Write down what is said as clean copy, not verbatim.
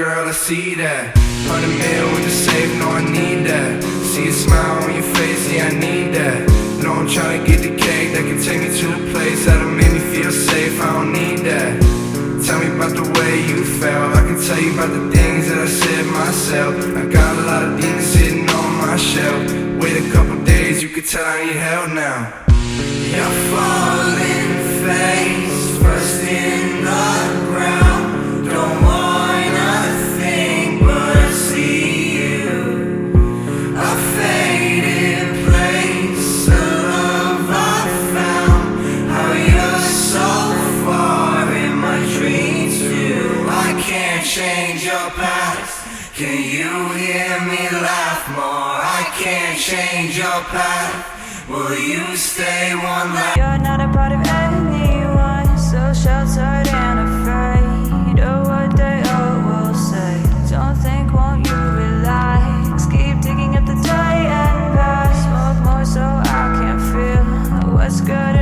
girl, I see that. 100 mil with the safe, no, I need that. See a smile on your face, yeah, I need that. No, I'm tryna get the cake that can take me to a place that'll make me feel safe, I don't need that. Tell me about the way you felt, I can tell you about the things that I said myself. I got a lot of demons sitting on my shelf. Wait a couple days, you can tell I need help now. You're falling face first in the ground. Don't wanna think but see you. A faded place, a love I found. How you're so far in my dreams too. I can't change your past. Can you hear me laugh more? I can't change your path. Will you stay one last? You're not a part of anyone, so sheltered and afraid of what they all will say. Don't think, won't you relax? Keep digging up the day and past. Smoke more so I can feel what's good